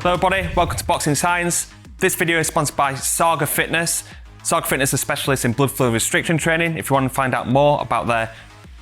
Hello everybody, welcome to Boxing Science. This video is sponsored by Saga Fitness. Saga Fitness is a specialist in blood flow restriction training. If you want to find out more about their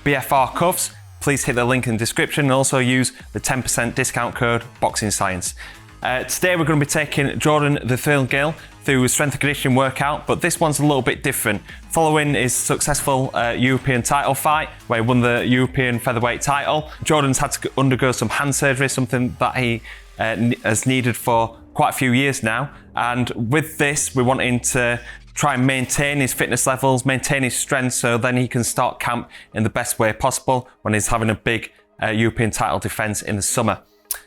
BFR cuffs, please hit the link in the description and also use the 10% discount code Boxing Science. Today we're going to be taking Jordan the Third Gill through a strength and conditioning workout, but this one's a little bit different. Following his successful European title fight, where he won the European featherweight title, Jordan's had to undergo some hand surgery, something that he has needed for quite a few years now. And with this, we're wanting to try and maintain his fitness levels, maintain his strength, so then he can start camp in the best way possible when he's having a big European title defense in the summer.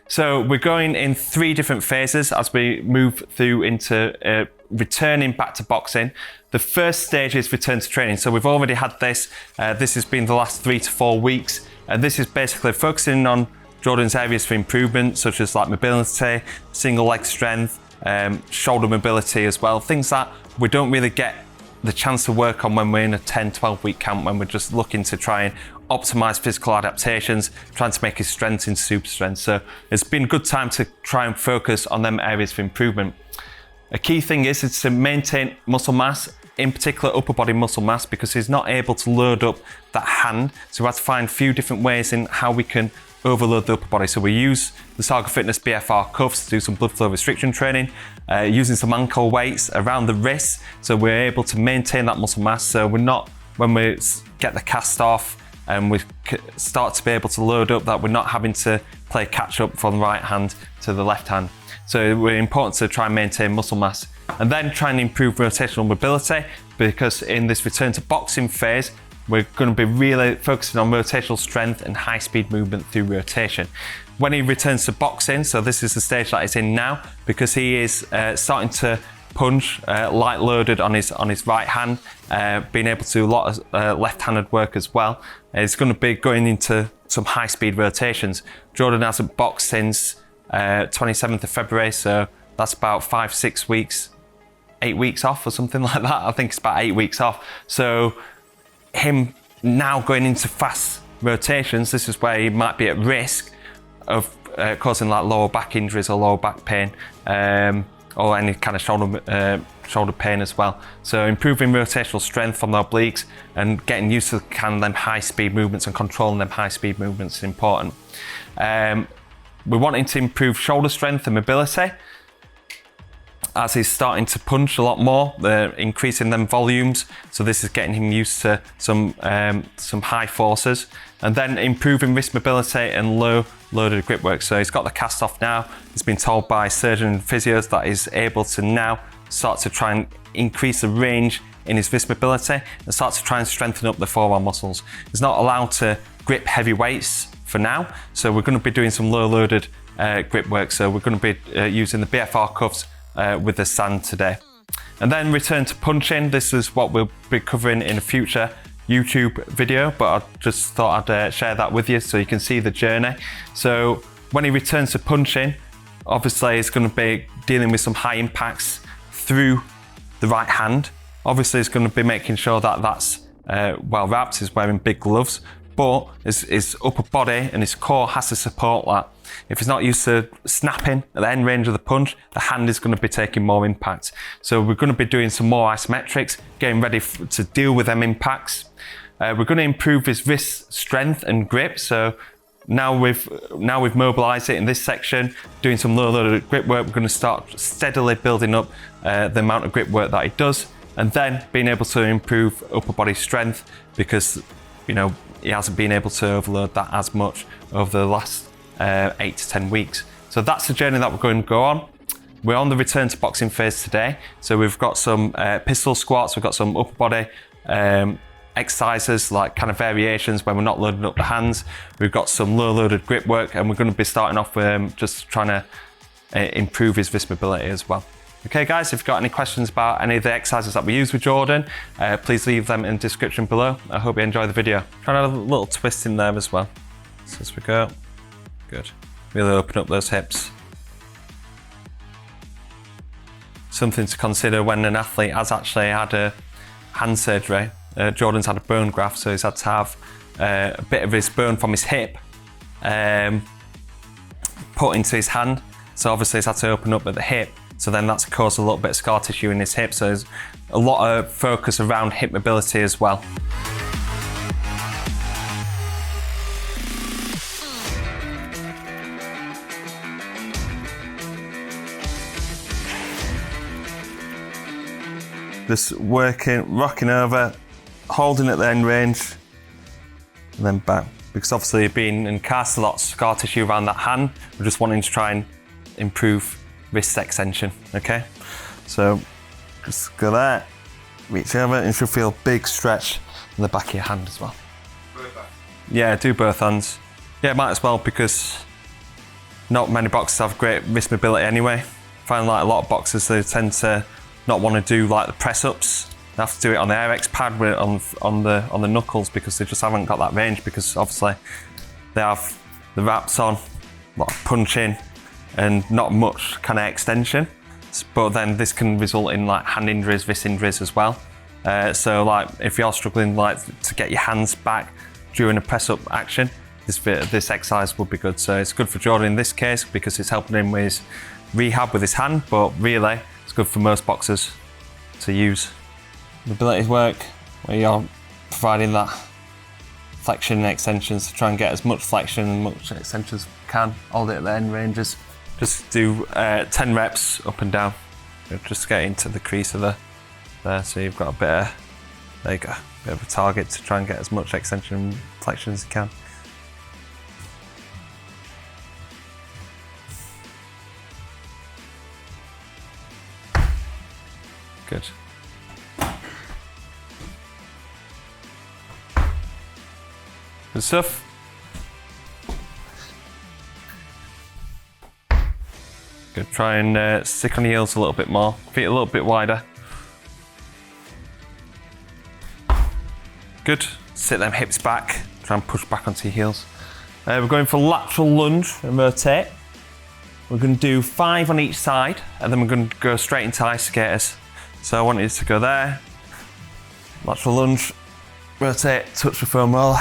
So we're going in 3 different phases as we move through into returning back to boxing. The first stage is return to training. So we've already had this. This has been the last 3 to 4 weeks. And this is basically focusing on Jordan's areas for improvement, such as like mobility, single leg strength, shoulder mobility as well. Things that we don't really get the chance to work on when we're in a 10-12 week camp, when we're just looking to try and optimize physical adaptations, trying to make his strength into super strength. So it's been a good time to try and focus on them areas for improvement. A key thing is to maintain muscle mass, in particular upper body muscle mass, because he's not able to load up that hand. So we have to find a few different ways in how we can overload the upper body. So we use the Saga Fitness BFR cuffs to do some blood flow restriction training, using some ankle weights around the wrists, so we're able to maintain that muscle mass. So we're not, when we get the cast off and we start to be able to load up, that we're not having to play catch up from the right hand to the left hand. So we're important to try and maintain muscle mass. And then try and improve rotational mobility, because in this return to boxing phase, we're going to be really focusing on rotational strength and high speed movement through rotation. When he returns to boxing, so this is the stage that he's in now, because he is starting to punch light loaded on his right hand, being able to do a lot of left-handed work as well. He's going to be going into some high speed rotations. Jordan hasn't boxed since 27th of February, so that's about 5-6 weeks, 8 weeks off or something like that. I think it's about 8 weeks off. So him now going into fast rotations, this is where he might be at risk of causing like lower back injuries or lower back pain, or any kind of shoulder pain as well. So improving rotational strength from the obliques and getting used to kind of them high speed movements and controlling them high speed movements is important. We're wanting to improve shoulder strength and mobility, as he's starting to punch a lot more, increasing them volumes. So this is getting him used to some high forces. And then improving wrist mobility and low loaded grip work. So he's got the cast off now. He's been told by surgeon and physios that he's able to now start to try and increase the range in his wrist mobility and start to try and strengthen up the forearm muscles. He's not allowed to grip heavy weights for now. So we're going to be doing some low loaded grip work. So we're going to be using the BFR cuffs with the sand today. And then return to punching. This is what we'll be covering in a future YouTube video, but I just thought I'd share that with you so you can see the journey. So when he returns to punching, obviously he's going to be dealing with some high impacts through the right hand. Obviously he's going to be making sure that that's well wrapped. He's wearing big gloves, but his upper body and his core has to support that. If he's not used to snapping at the end range of the punch, the hand is going to be taking more impact. So we're going to be doing some more isometrics, getting ready to deal with them impacts. We're going to improve his wrist strength and grip. So now we've mobilized it in this section, doing some low loaded grip work. We're going to start steadily building up the amount of grip work that he does, and then being able to improve upper body strength, because he hasn't been able to overload that as much over the last 8 to 10 weeks. So that's the journey that we're going to go on. We're on the return to boxing phase today. So we've got some pistol squats, we've got some upper body exercises, like kind of variations when we're not loading up the hands. We've got some low loaded grip work, and we're going to be starting off with just trying to improve his wrist mobility as well. Okay guys, if you've got any questions about any of the exercises that we use with Jordan, please leave them in the description below. I hope you enjoy the video. Trying to have a little twist in there as well. So as we go. Good. Really open up those hips. Something to consider when an athlete has actually had a hand surgery. Jordan's had a bone graft, so he's had to have a bit of his bone from his hip put into his hand. So obviously he's had to open up at the hip. So then that's caused a little bit of scar tissue in his hip. So there's a lot of focus around hip mobility as well. Just working, rocking over, holding at the end range, and then back. Because obviously you've been and cast a lot of scar tissue around that hand. We're just wanting to try and improve wrist extension, okay? So just go there, reach over, and you should feel a big stretch in the back of your hand as well. Yeah, do both hands. Yeah, might as well, because not many boxers have great wrist mobility anyway. I find like a lot of boxers, they tend to not want to do like the press ups. They have to do it on the RX pad with on the knuckles, because they just haven't got that range, because obviously they have the wraps on, a lot of punching, and not much kind of extension. But then this can result in like hand injuries, wrist injuries as well. So like if you're struggling like to get your hands back during a press up action, this exercise would be good. So it's good for Jordan in this case because it's helping him with his rehab with his hand, but really it's good for most boxers to use. Mobility work where you're providing that flexion and extensions to try and get as much flexion and much extension as you can. Hold it at the end ranges. Just do 10 reps up and down. Just get into the crease of there, so you've got a bit of, there you go, a bit of a target to try and get as much extension and flexion as you can. Good. Good stuff. Good. Try and stick on your heels a little bit more. Feet a little bit wider. Good. Sit them hips back. Try and push back onto your heels. We're going for lateral lunge and rotate. We're going to do 5 on each side, and then we're going to go straight into ice skaters. So I want you to go there, lateral lunge, rotate, touch the foam roller,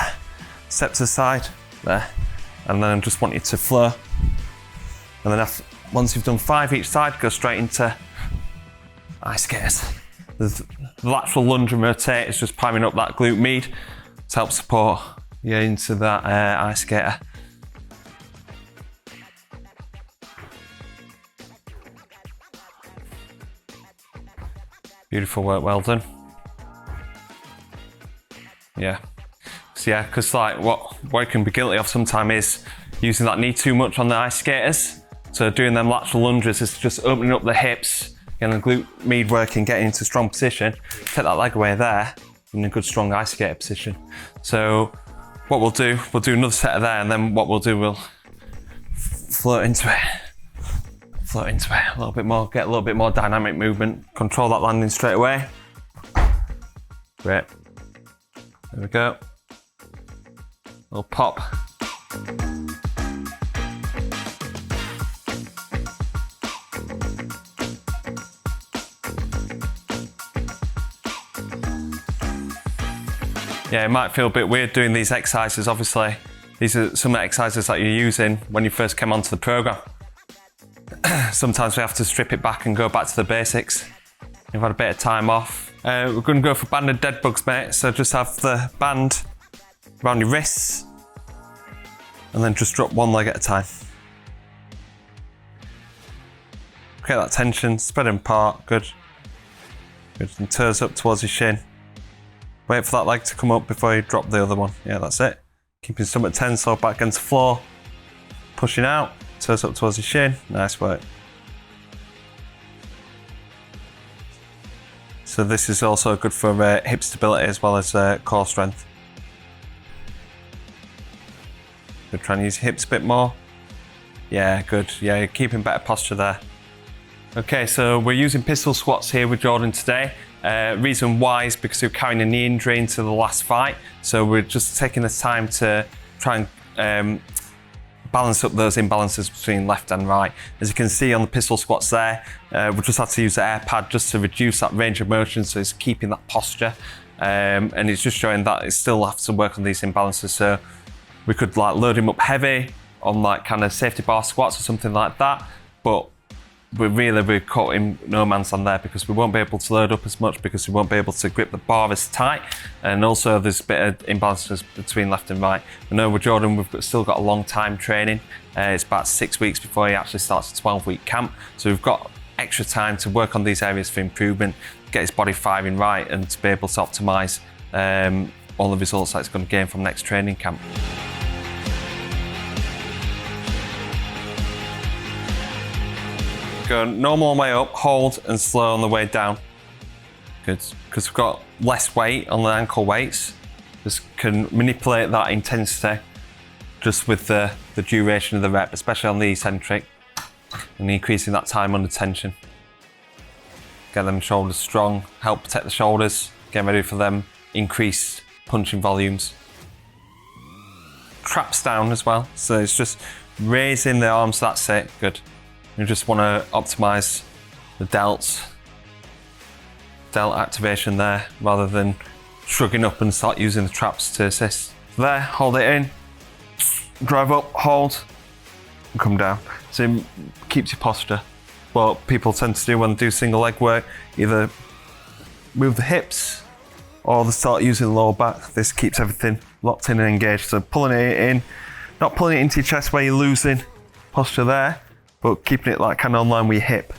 step to the side, there. And then I just want you to flow. And then once you've done 5 each side, go straight into ice skaters. The lateral lunge and rotate is just priming up that glute med to help support you into that ice skater. Beautiful work, well done. Yeah. So yeah, because like what you can be guilty of sometimes is using that knee too much on the ice skaters. So doing them lateral lunges is just opening up the hips, getting the glute med working, getting into a strong position. Take that leg away there, in a good strong ice skater position. So what we'll do another set of there, and then what we'll do, we'll float into it a little bit more, get a little bit more dynamic movement, control that landing straight away. Great. There we go. Little pop. Yeah, it might feel a bit weird doing these exercises. Obviously, these are some exercises that you're using when you first came onto the program. Sometimes we have to strip it back and go back to the basics. You've had a bit of time off. We're going to go for banded dead bugs, mate. So just have the band around your wrists and then just drop one leg at a time. Create that tension, spread them apart, good. Good, and toes up towards your shin. Wait for that leg to come up before you drop the other one. Yeah, that's it. Keep your stomach tense, low back against the floor. Pushing out, toes up towards your shin. Nice work. So this is also good for hip stability as well as core strength. Good, try and use your hips a bit more. Yeah, good. Yeah, you're keeping better posture there. Okay, so we're using pistol squats here with Jordan today. Reason why is because we were carrying a knee injury into the last fight. So we're just taking the time to try and balance up those imbalances between left and right. As you can see on the pistol squats there, we just had to use the air pad just to reduce that range of motion, so it's keeping that posture. And it's just showing that it still has to work on these imbalances. So we could like load him up heavy on like kind of safety bar squats or something like that. but we're caught in no man's land there because we won't be able to load up as much because we won't be able to grip the bar as tight, and also there's a bit of imbalances between left and right. I know with Jordan still got a long time training. It's about 6 weeks before he actually starts a 12-week camp, so we've got extra time to work on these areas for improvement, get his body firing right, and to be able to optimise all the results that it's going to gain from next training camp. Go normal on the way up, hold, and slow on the way down. Good, because we've got less weight on the ankle weights. Just can manipulate that intensity just with the duration of the rep, especially on the eccentric, and increasing that time under tension. Get them shoulders strong, help protect the shoulders, get ready for them increased punching volumes. Traps down as well, so it's just raising the arms, that's it, good. You just want to optimise the delt activation there, rather than shrugging up and start using the traps to assist. There, hold it in, drive up, hold, and come down. So it keeps your posture. What people tend to do when they do single leg work, either move the hips or they start using the lower back. This keeps everything locked in and engaged. So pulling it in, not pulling it into your chest where you're losing posture there, but keeping it like kind of on line with your hip.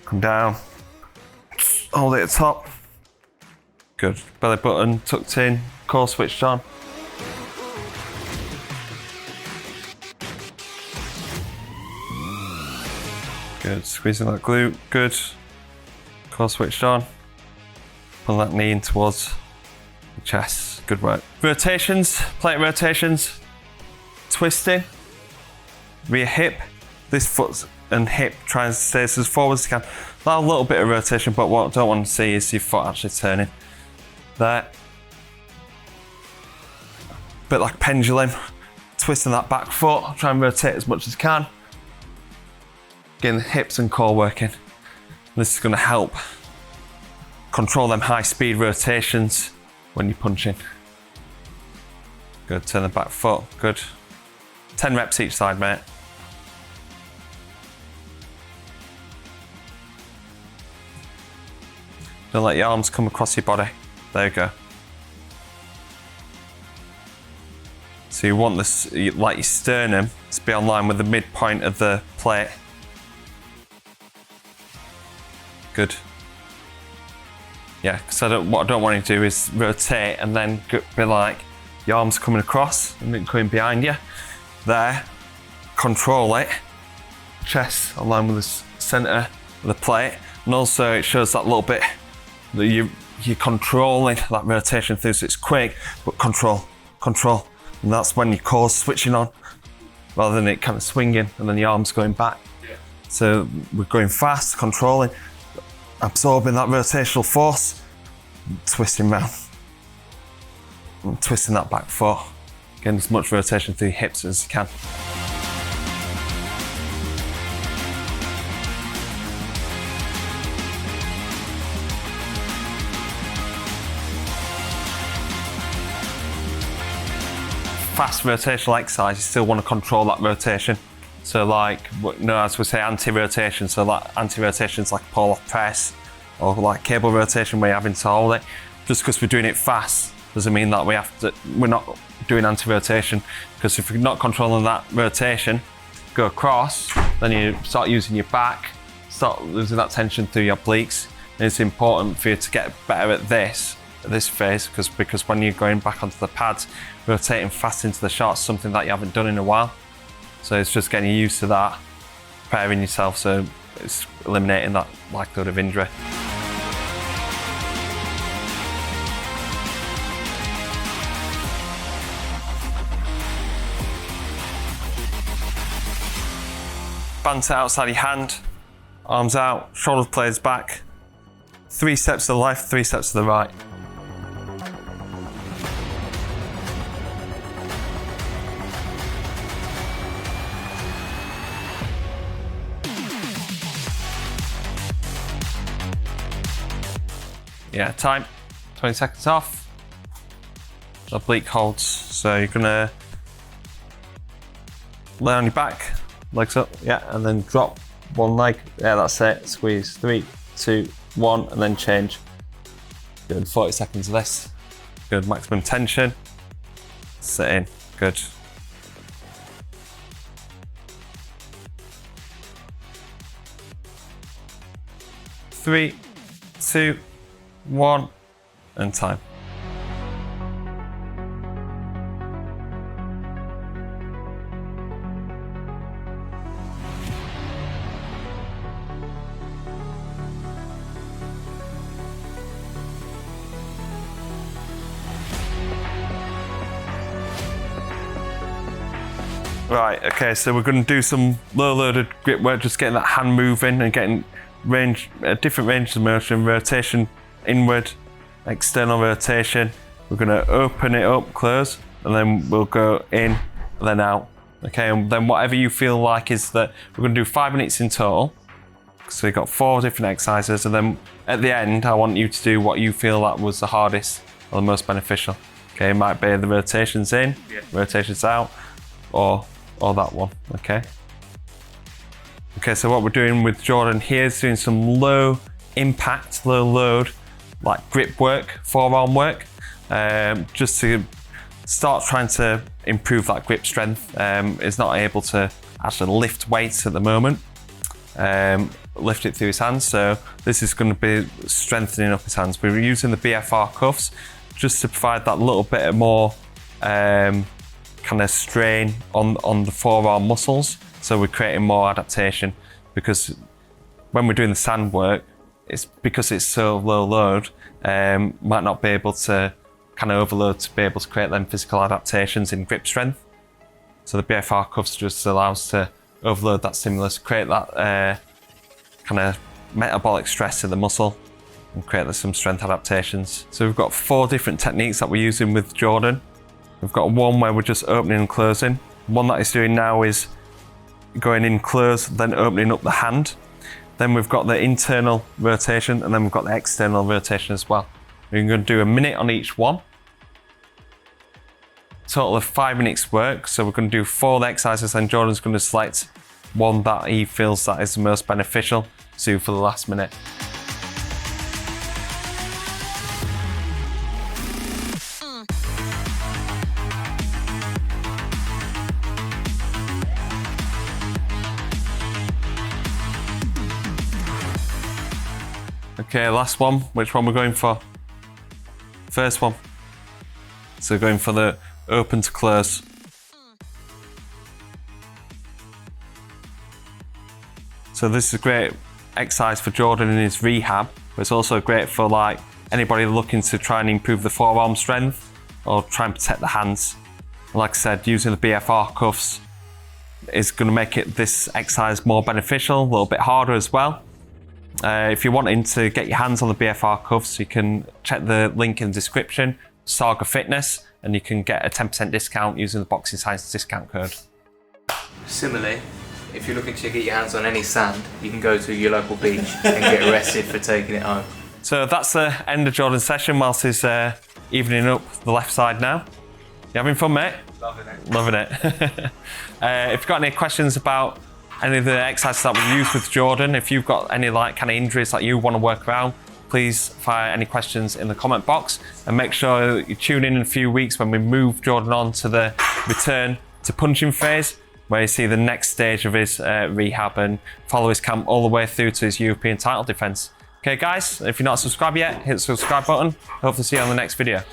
Come down, hold it at the top. Good, belly button tucked in, core switched on. Good, squeezing that glute, good. Core switched on. Pull that knee in towards the chest, good work. Rotations, plate rotations, twisting, rear hip. This foot and hip tries to stay as forward as you can. Allow a little bit of rotation, but what I don't want to see is your foot actually turning. There. Bit like pendulum, twisting that back foot, try and rotate as much as you can. Getting the hips and core working. This is going to help control them high speed rotations when you're punching. Good, turn the back foot, good. 10 reps each side, mate. Don't let your arms come across your body. There you go. So you want this, like your sternum, to be on line with the midpoint of the plate. Good. Yeah, because what I don't want you to do is rotate and then be like your arms coming across and then going behind you. There, control it. Chest on line with the centre of the plate, and also it shows that little bit that you're controlling that rotation through, so it's quick, but control. And that's when your core's switching on, rather than it kind of swinging and then your arms going back. Yeah. So we're going fast, controlling, absorbing that rotational force, twisting round, and twisting that back foot. Getting as much rotation through your hips as you can. Fast rotational exercise, you still want to control that rotation. So like, as we say, anti-rotation. So like anti-rotation is like pull-off press, or like cable rotation where you're having to hold it. Just because we're doing it fast doesn't mean that we're not doing anti-rotation, because if you're not controlling that rotation, go across, then you start using your back, start losing that tension through your obliques. And it's important for you to get better at this phase, because when you're going back onto the pads, rotating fast into the shots, something that you haven't done in a while. So it's just getting used to that, preparing yourself, so it's eliminating that likelihood of injury. Band to outside your hand, arms out, shoulder blades back. 3 steps to the left, 3 steps to the right. Yeah, time, 20 seconds off. Oblique holds, so you're gonna lay on your back, legs up, yeah, and then drop one leg. Yeah, that's it. Squeeze. 3, 2, 1, and then change. Good. 40 seconds of this. Good. Maximum tension. Sit in. Good. Three, 2, 1, and time. Right, okay, so we're going to do some low loaded grip work, just getting that hand moving and getting different ranges of motion, rotation inward, external rotation. We're going to open it up, close, and then we'll go in and then out. Okay, and then whatever you feel like is that we're going to do 5 minutes in total. So you've got 4 different exercises, and then at the end, I want you to do what you feel that was the hardest or the most beneficial. Okay, it might be the rotations in, rotations out, or that one, okay? Okay, so what we're doing with Jordan here is doing some low impact, low load, like grip work, forearm work, just to start trying to improve that grip strength. He's not able to actually lift weights at the moment, lift it through his hands, so this is going to be strengthening up his hands. We're using the BFR cuffs just to provide that little bit more kind of strain on the forearm muscles, so we're creating more adaptation, because when we're doing the sand work, it's because it's so low load, might not be able to kind of overload to be able to create them physical adaptations in grip strength. So the BFR cuffs just allows to overload that stimulus, create that kind of metabolic stress to the muscle and create some strength adaptations. So we've got 4 different techniques that we're using with Jordan. We've got one where we're just opening and closing. One that he's doing now is going in close, then opening up the hand. Then we've got the internal rotation, and then we've got the external rotation as well. We're going to do a minute on each one. Total of 5 minutes work. So we're going to do 4 exercises, and Jordan's going to select one that he feels that is the most beneficial to do for the last minute. Okay, last one. Which one we're going for? First one. So going for the open to close. So this is a great exercise for Jordan in his rehab, but it's also great for like anybody looking to try and improve the forearm strength or try and protect the hands. Like I said, using the BFR cuffs is going to make this exercise more beneficial, a little bit harder as well. If you're wanting to get your hands on the BFR cuffs, you can check the link in the description, Saga Fitness, and you can get a 10% discount using the Boxing Science discount code. Similarly, if you're looking to get your hands on any sand, you can go to your local beach and get arrested for taking it home. So that's the end of Jordan's session whilst he's evening up the left side now. You having fun, mate? Loving it. Loving it. If you've got any questions about any of the exercises that we've used with Jordan, if you've got any like kind of injuries that you want to work around, please fire any questions in the comment box, and make sure you tune in a few weeks when we move Jordan on to the return to punching phase, where you see the next stage of his rehab and follow his camp all the way through to his European title defence. Okay guys, if you're not subscribed yet, hit the subscribe button. Hope to see you on the next video.